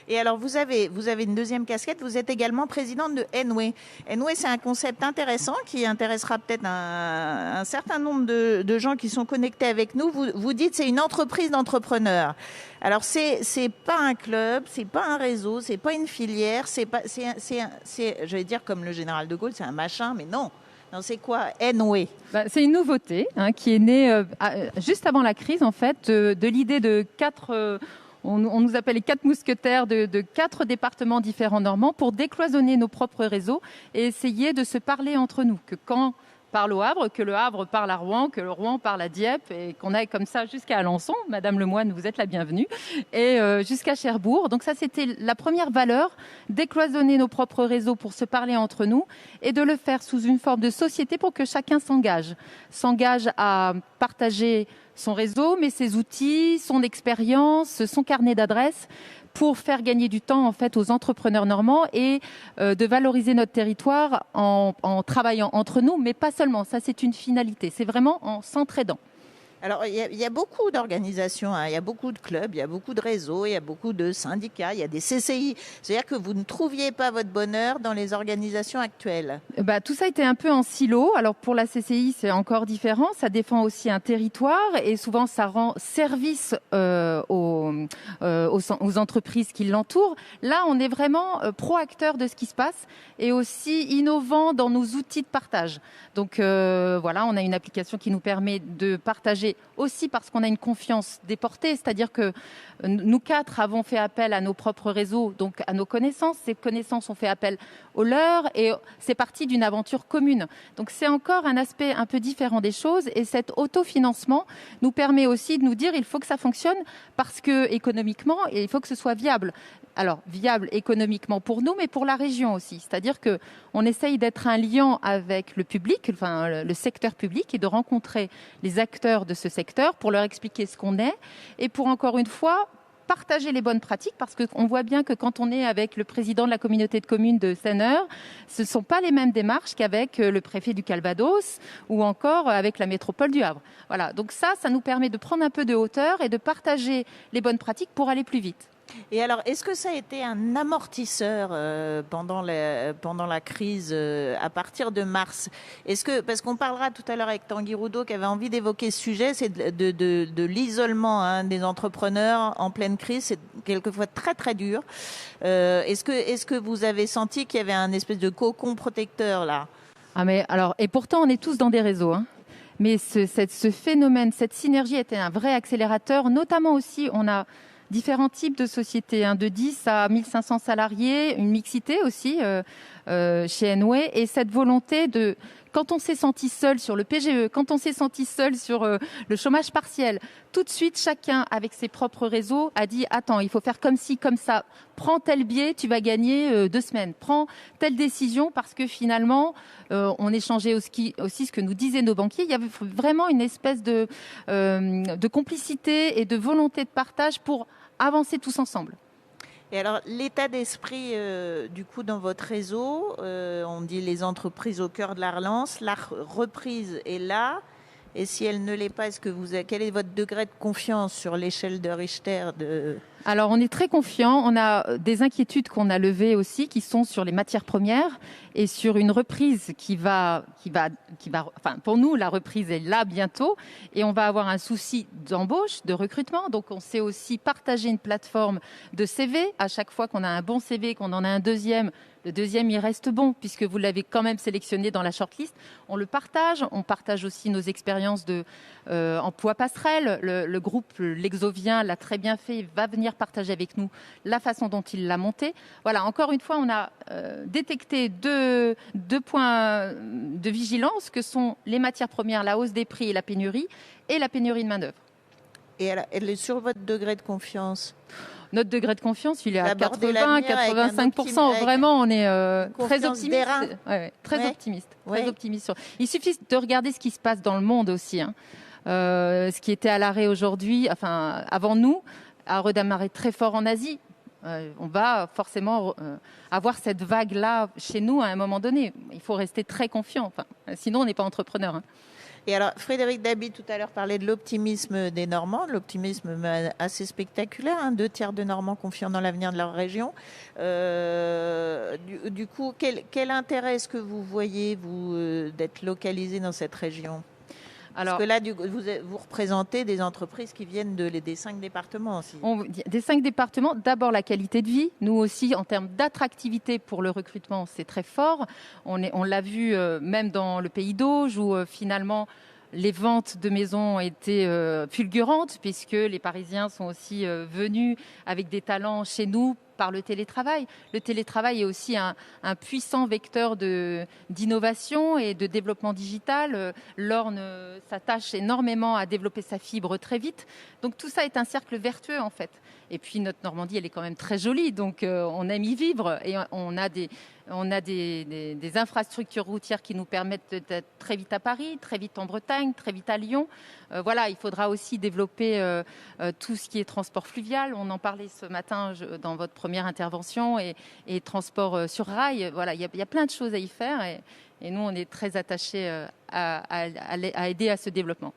Et alors, vous avez une deuxième casquette, vous êtes également présidente de Enway. Enway, c'est un concept intéressant qui intéressera peut-être un certain nombre de gens qui sont connectés avec nous. Vous dites c'est une entreprise d'entrepreneurs. Alors, c'est pas un club, c'est pas un réseau, c'est pas une filière, je vais dire comme le général de Gaulle, c'est un machin, mais non. Non, c'est quoi Enway? C'est une nouveauté qui est née juste avant la crise, en fait, de l'idée de quatre. On nous appelle les 4 mousquetaires de 4 départements différents normands pour décloisonner nos propres réseaux et essayer de se parler entre nous. Que Caen parle au Havre, que le Havre parle à Rouen, que le Rouen parle à Dieppe et qu'on aille comme ça jusqu'à Alençon. Madame Lemoine, vous êtes la bienvenue. Et jusqu'à Cherbourg. Donc ça, c'était la première valeur, décloisonner nos propres réseaux pour se parler entre nous et de le faire sous une forme de société pour que chacun s'engage à partager son réseau, mais ses outils, son expérience, son carnet d'adresses pour faire gagner du temps en fait aux entrepreneurs normands et de valoriser notre territoire en travaillant entre nous, mais pas seulement. Ça, c'est une finalité. C'est vraiment en s'entraidant. Alors, il y a beaucoup d'organisations, hein. Il y a beaucoup de clubs, il y a beaucoup de réseaux, il y a beaucoup de syndicats, il y a des CCI. C'est-à-dire que vous ne trouviez pas votre bonheur dans les organisations actuelles. Tout ça était un peu en silo. Alors, pour la CCI, c'est encore différent. Ça défend aussi un territoire et souvent, ça rend service aux entreprises qui l'entourent. Là, on est vraiment pro-acteur de ce qui se passe et aussi innovant dans nos outils de partage. Donc, voilà, on a une application qui nous permet de partager aussi parce qu'on a une confiance déportée, c'est-à-dire que nous 4 avons fait appel à nos propres réseaux, donc à nos connaissances. Ces connaissances ont fait appel aux leurs et c'est parti d'une aventure commune. Donc c'est encore un aspect un peu différent des choses et cet autofinancement nous permet aussi de nous dire il faut que ça fonctionne parce que économiquement, il faut que ce soit viable. Alors, viable économiquement pour nous, mais pour la région aussi. C'est-à-dire qu'on essaye d'être un lien avec le public, enfin le secteur public, et de rencontrer les acteurs de ce secteur pour leur expliquer ce qu'on est et pour, encore une fois, partager les bonnes pratiques parce qu'on voit bien que quand on est avec le président de la communauté de communes de Senneur, ce ne sont pas les mêmes démarches qu'avec le préfet du Calvados ou encore avec la métropole du Havre. Voilà, donc ça nous permet de prendre un peu de hauteur et de partager les bonnes pratiques pour aller plus vite. Et alors, est-ce que ça a été un amortisseur pendant la crise à partir de mars? Parce qu'on parlera tout à l'heure avec Tanguy Roudot qui avait envie d'évoquer ce sujet, c'est de l'isolement des entrepreneurs en pleine crise, c'est quelquefois très très dur. Est-ce que vous avez senti qu'il y avait un espèce de cocon protecteur là? Mais alors, et pourtant on est tous dans des réseaux, Mais ce phénomène, cette synergie était un vrai accélérateur, notamment aussi on a différents types de sociétés, de 10 à 1500 salariés, une mixité aussi chez Enway, et cette volonté de, quand on s'est senti seul sur le PGE, quand on s'est senti seul sur le chômage partiel, tout de suite, chacun avec ses propres réseaux a dit « Attends, il faut faire comme ci, comme ça. Prends tel biais, tu vas gagner 2 semaines. Prends telle décision parce que finalement, on échangeait aussi ce que nous disaient nos banquiers. Il y avait vraiment une espèce de complicité et de volonté de partage pour avancer tous ensemble. » Et alors, l'état d'esprit, du coup, dans votre réseau, on dit les entreprises au cœur de la relance, la reprise est là. Et si elle ne l'est pas, quel est votre degré de confiance sur l'échelle de Richter Alors, on est très confiant. On a des inquiétudes qu'on a levées aussi, qui sont sur les matières premières et sur une reprise qui va. Enfin, pour nous, la reprise est là bientôt, et on va avoir un souci d'embauche, de recrutement. Donc, on sait aussi partager une plateforme de CV. À chaque fois qu'on a un bon CV, qu'on en a un deuxième, le deuxième, il reste bon, puisque vous l'avez quand même sélectionné dans la shortlist. On le partage. On partage aussi nos expériences d'emploi passerelle. Le groupe L'Exovien l'a très bien fait, va venir partager avec nous la façon dont il l'a monté. Voilà, encore une fois, on a détecté deux points de vigilance que sont les matières premières, la hausse des prix et la pénurie de main-d'œuvre. Et elle est sur votre degré de confiance? Notre degré de confiance, il est à 80-85%. Vraiment, on est très optimiste. Très optimiste. Il suffit de regarder ce qui se passe dans le monde aussi. Ce qui était à l'arrêt aujourd'hui, enfin, avant nous, a redémarré très fort en Asie. On va forcément avoir cette vague-là chez nous à un moment donné. Il faut rester très confiant. Enfin, sinon, on n'est pas entrepreneur. Et alors, Frédéric Dabi, tout à l'heure, parlait de l'optimisme des Normands, de l'optimisme assez spectaculaire, hein, 2 tiers de Normands confiants dans l'avenir de leur région. Du coup, quel intérêt est-ce que vous voyez, vous, d'être localisé dans cette région? Parce que là, vous représentez des entreprises qui viennent des 5 départements aussi. Des 5 départements, d'abord la qualité de vie. Nous aussi, en termes d'attractivité pour le recrutement, c'est très fort. On l'a vu même dans le Pays d'Auge où finalement les ventes de maisons ont été fulgurantes puisque les Parisiens sont aussi venus avec des talents chez nous par le télétravail. Le télétravail est aussi un puissant vecteur d'innovation et de développement digital. L'Orne s'attache énormément à développer sa fibre très vite. Donc tout ça est un cercle vertueux en fait. Et puis notre Normandie, elle est quand même très jolie, donc on aime y vivre et on a des infrastructures routières qui nous permettent d'être très vite à Paris, très vite en Bretagne, très vite à Lyon. Voilà, il faudra aussi développer tout ce qui est transport fluvial. On en parlait ce matin dans votre première intervention et transport sur rail. Voilà, il y a plein de choses à y faire et nous, on est très attachés à aider à ce développement.